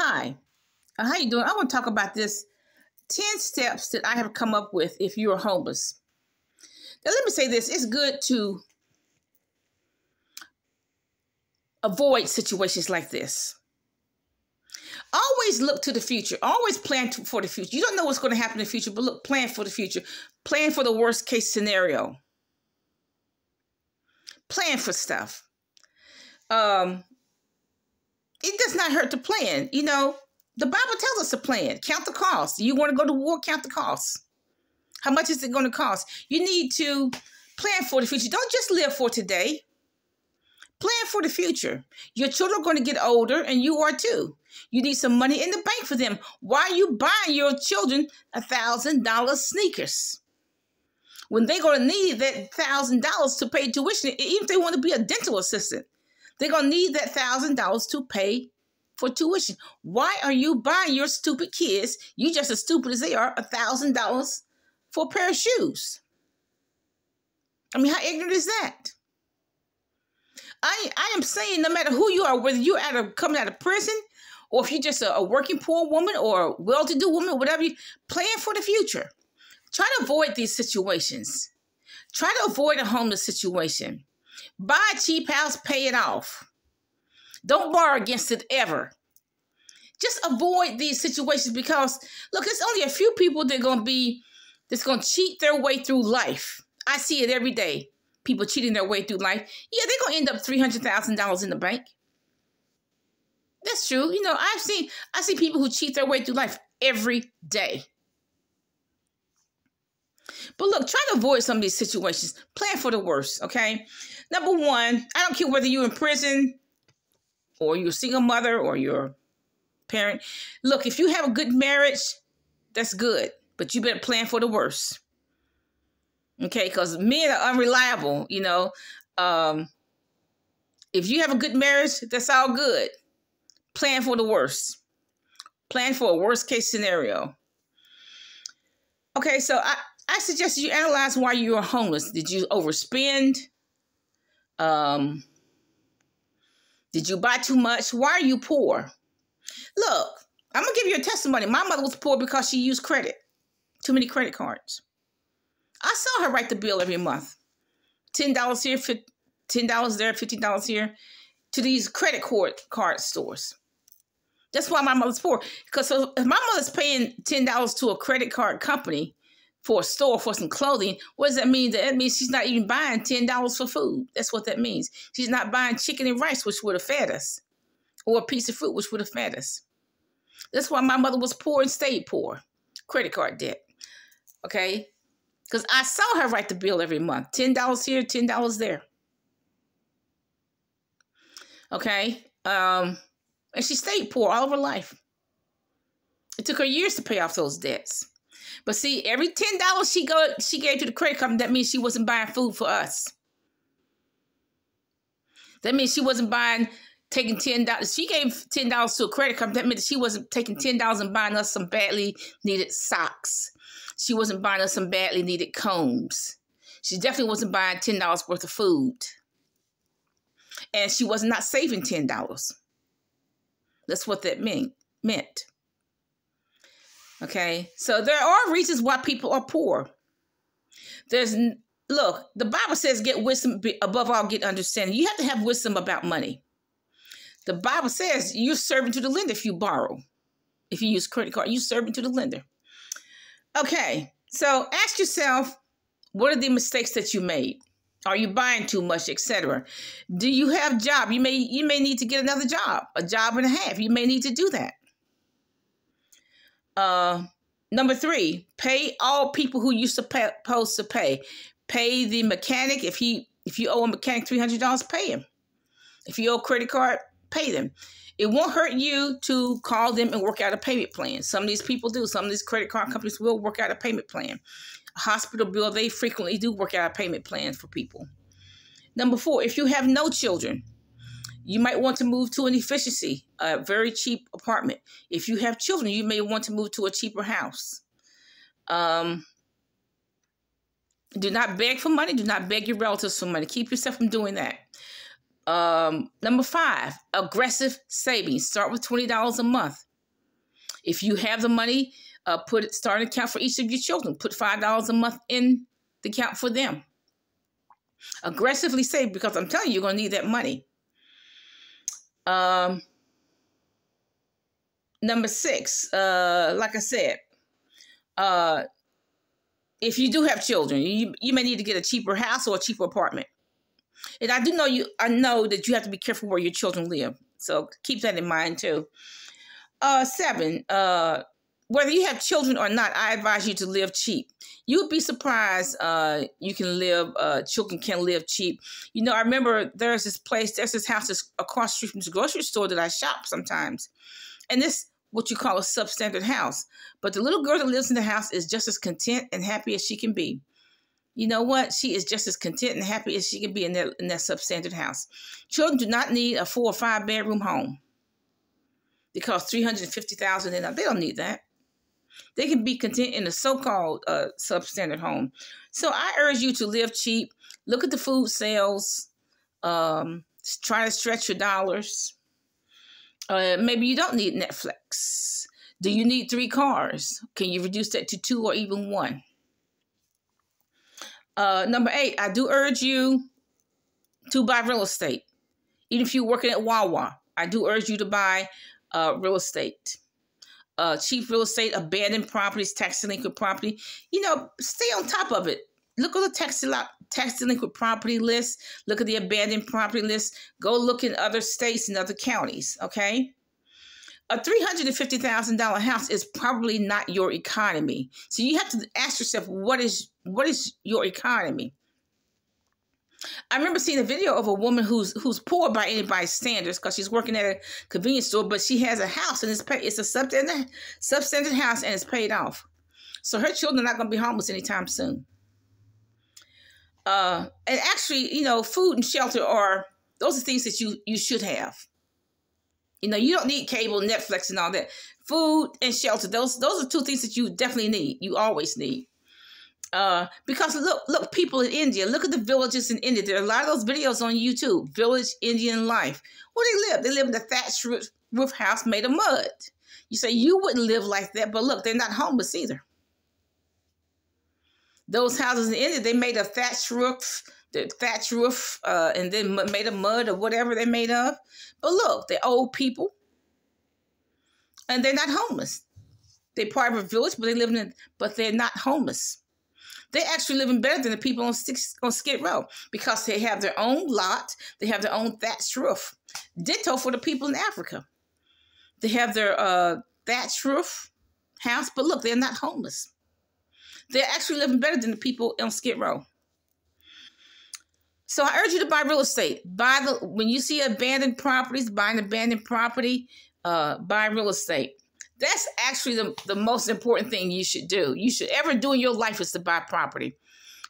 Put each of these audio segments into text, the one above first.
Hi, how you doing? I want to talk about this 10 steps that I have come up with if you're homeless. Now, let me say this. It's good to avoid situations like this. Always look to the future. Always plan for the future. You don't know what's going to happen in the future, but look, plan for the future. Plan for the worst case scenario. Plan for stuff. It does not hurt to plan. You know, the Bible tells us to plan. Count the cost. You want to go to war, count the cost. How much is it going to cost? You need to plan for the future. Don't just live for today. Plan for the future. Your children are going to get older, and you are too. You need some money in the bank for them. Why are you buying your children $1,000 sneakers when they're going to need that $1,000 to pay tuition? Even if they want to be a dental assistant, they're going to need that $1,000 to pay for tuition. Why are you buying your stupid kids, you just as stupid as they are, $1,000 for a pair of shoes? I mean, how ignorant is that? I am saying no matter who you are, whether you're coming out of prison, or if you're just a working poor woman or a well-to-do woman, or whatever, plan for the future. Try to avoid these situations. Try to avoid a homeless situation. Buy a cheap house, pay it off. Don't borrow against it ever. Just avoid these situations because, look, it's only a few people that's going to cheat their way through life. I see it every day. People cheating their way through life. Yeah, they're going to end up $300,000 in the bank. That's true. You know, I see people who cheat their way through life every day. But look, try to avoid some of these situations. Plan for the worst, okay? Number one, I don't care whether you're in prison or you're a single mother or you're a parent. Look, if you have a good marriage, that's good. But you better plan for the worst. Okay, because men are unreliable, you know. If you have a good marriage, that's all good. Plan for the worst. Plan for a worst case scenario. Okay, so I suggest you analyze why you are homeless. Did you overspend? Did you buy too much? Why are you poor? Look, I'm going to give you a testimony. My mother was poor because she used credit. Too many credit cards. I saw her write the bill every month. $10 here, $10 there, $15 here, to these credit card stores. That's why my mother's poor. Because if my mother's paying $10 to a credit card company for a store for some clothing, what does that mean? That means she's not even buying $10 for food. That's what that means. She's not buying chicken and rice, which would have fed us, or a piece of fruit, which would have fed us. That's why my mother was poor and stayed poor. Credit card debt. Okay? Because I saw her write the bill every month. $10 here, $10 there. Okay? And she stayed poor all of her life. It took her years to pay off those debts. But see, every $10 she gave to the credit company, that means she wasn't buying food for us. That means she wasn't taking $10. She gave $10 to a credit company. That meant she wasn't taking $10 and buying us some badly needed socks. She wasn't buying us some badly needed combs. She definitely wasn't buying $10 worth of food. And she was not saving $10. That's what that meant. Okay? So there are reasons why people are poor. Look, the Bible says get wisdom, above all get understanding. You have to have wisdom about money. The Bible says you're serving to the lender if you borrow. If you use credit card, you're serving to the lender. Okay, so ask yourself, what are the mistakes that you made? Are you buying too much, etc.? Do you have a job? You may need to get another job, a job and a half. You may need to do that. Number 3, pay all people who you're supposed to pay. Pay the mechanic. If you owe a mechanic $300, pay him. If you owe a credit card, pay them. It won't hurt you to call them and work out a payment plan. Some of these people do. Some of these credit card companies will work out a payment plan. A hospital bill, they frequently do work out a payment plan for people. Number 4, if you have no children, you might want to move to an efficiency, a very cheap apartment. If you have children, you may want to move to a cheaper house. Do not beg for money. Do not beg your relatives for money. Keep yourself from doing that. Number 5, aggressive savings. Start with $20 a month. If you have the money, start an account for each of your children. Put $5 a month in the account for them. Aggressively save, because I'm telling you, you're going to need that money. Number 6, like I said, if you do have children, you may need to get a cheaper house or a cheaper apartment. And I know that you have to be careful where your children live. So keep that in mind too. 7, whether you have children or not, I advise you to live cheap. You'd be surprised children can live cheap. You know, I remember there's this house that's across the street from this grocery store that I shop sometimes. And this, what you call a substandard house. But the little girl that lives in the house is just as content and happy as she can be. You know what? She is just as content and happy as she can be in that substandard house. Children do not need a 4 or 5 bedroom home. They cost $350,000 and up. They don't need that. They can be content in a so-called substandard home. So I urge you to live cheap. Look at the food sales. Try to stretch your dollars. Maybe you don't need Netflix. Do you need 3 cars? Can you reduce that to 2 or even 1? Number 8, I do urge you to buy real estate. Even if you're working at Wawa, I do urge you to buy real estate. Cheap real estate, abandoned properties, tax delinquent property. You know, stay on top of it. Look at the tax delinquent property list. Look at the abandoned property list. Go look in other states and other counties, okay? A $350,000 house is probably not your economy. So you have to ask yourself, what is your economy? I remember seeing a video of a woman who's poor by anybody's standards because she's working at a convenience store, but she has a house and it's a substandard house and it's paid off. So her children are not going to be homeless anytime soon. And actually, you know, food and shelter those are things that you should have. You know, you don't need cable, Netflix, and all that. Food and shelter, those are 2 things that you definitely need. You always need. Because look, people in India, look at the villages in India. There are a lot of those videos on YouTube. Village Indian life. Where they live? They live in a thatched roof house made of mud. You say you wouldn't live like that, but look, they're not homeless either. Those houses in India, they made a thatched roof. And then made of mud or whatever they're made of. But look, they're old people. And they're not homeless. They're part of a village, but they're not homeless. They're actually living better than the people on Skid Row because they have their own lot. They have their own thatched roof. Ditto for the people in Africa. They have their thatched roof house, but look, they're not homeless. They're actually living better than the people on Skid Row. So I urge you to buy real estate. When you see abandoned properties, buy an abandoned property, buy real estate. That's actually the most important thing you should do. You should ever do in your life is to buy property.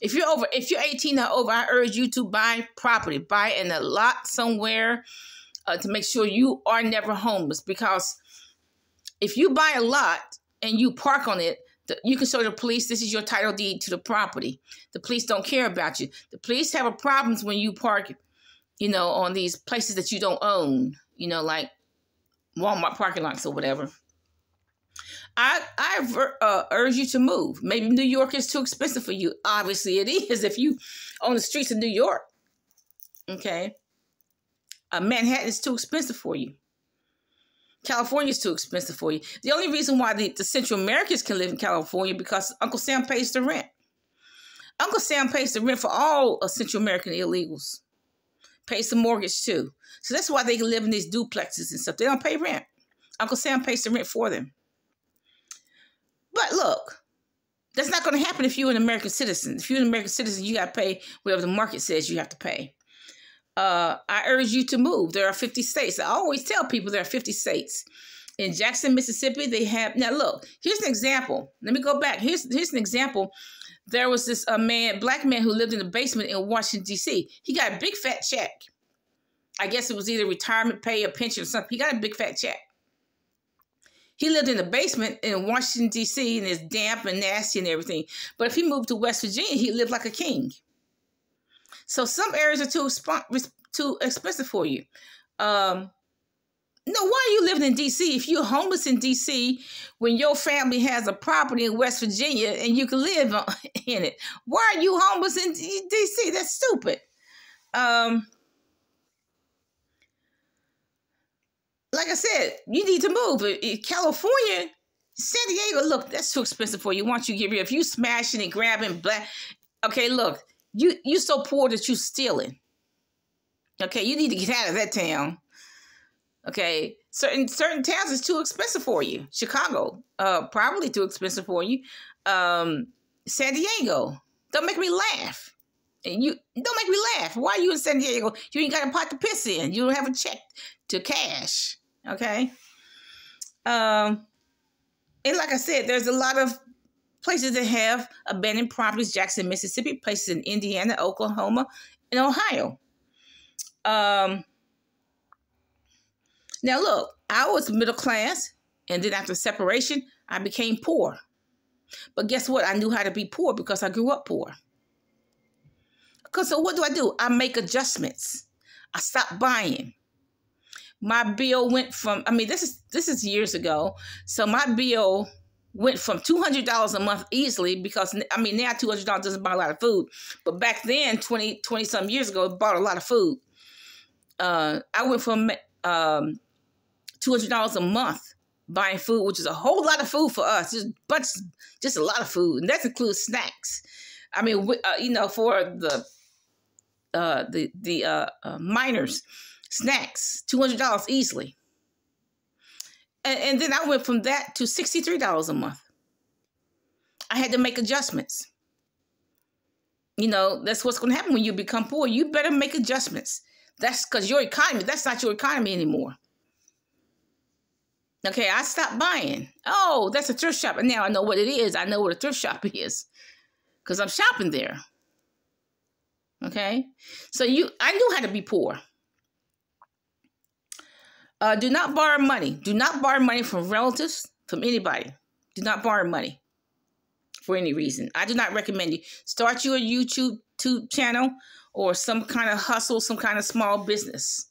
If you're 18 or over, I urge you to buy property. Buy in a lot somewhere to make sure you are never homeless. Because if you buy a lot and you park on it, you can show the police this is your title deed to the property. The police don't care about you. The police have problems when you park, you know, on these places that you don't own, you know, like Walmart parking lots or whatever. I urge you to move. Maybe New York is too expensive for you. Obviously it is if you on the streets of New York. Okay. Manhattan is too expensive for you. California is too expensive for you. The only reason why the Central Americans can live in California because Uncle Sam pays the rent. Uncle Sam pays the rent for all Central American illegals. Pays the mortgage too. So that's why they can live in these duplexes and stuff. They don't pay rent. Uncle Sam pays the rent for them. But look, that's not going to happen if you're an American citizen. If you're an American citizen, you got to pay whatever the market says you have to pay. I urge you to move. There are 50 states. I always tell people there are 50 states. In Jackson, Mississippi, they have... Now, look, here's an example. Let me go back. Here's an example. There was this black man who lived in the basement in Washington, D.C. He got a big fat check. I guess it was either retirement pay or pension or something. He got a big fat check. He lived in the basement in Washington, D.C., and it's damp and nasty and everything. But if he moved to West Virginia, he lived like a king. So some areas are too expensive for you. Now, No, why are you living in D.C. if you're homeless in D.C. when your family has a property in West Virginia and you can live in it? Why are you homeless in D.C.? That's stupid. Like I said, you need to move. In California, San Diego, look, that's too expensive for you. Once you get rid of, you smashing and grabbing black. Okay, look, you so poor that you stealing. Okay, you need to get out of that town. Okay, certain towns is too expensive for you. Chicago, probably too expensive for you. San Diego, don't make me laugh. And you don't make me laugh. Why are you in San Diego? You ain't got a pot to piss in. You don't have a check to cash. Okay. And like I said, there's a lot of places that have abandoned properties. Jackson, Mississippi, places in Indiana, Oklahoma, and Ohio. Now look, I was middle class, and then after separation, I became poor. But guess what? I knew how to be poor because I grew up poor. So what do? I make adjustments. I stopped buying. My bill went from, this is years ago. So my bill went from $200 a month easily because, now $200 doesn't buy a lot of food. But back then, 20 some years ago, it bought a lot of food. I went from $200 a month buying food, which is a whole lot of food for us. Just a lot of food. And that includes snacks. For the minors, snacks, $200 easily. And then I went from that to $63 a month. I had to make adjustments. That's what's going to happen when you become poor. You better make adjustments. That's because your economy, that's not your economy anymore. Okay, I stopped buying. Oh, that's a thrift shop. And now I know what it is. I know what a thrift shop is because I'm shopping there. Okay, so I knew how to be poor. Do not borrow money. Do not borrow money from relatives, from anybody. Do not borrow money for any reason. I do not recommend you. Start your YouTube channel or some kind of hustle, some kind of small business.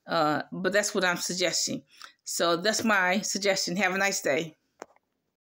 But that's what I'm suggesting. So that's my suggestion. Have a nice day.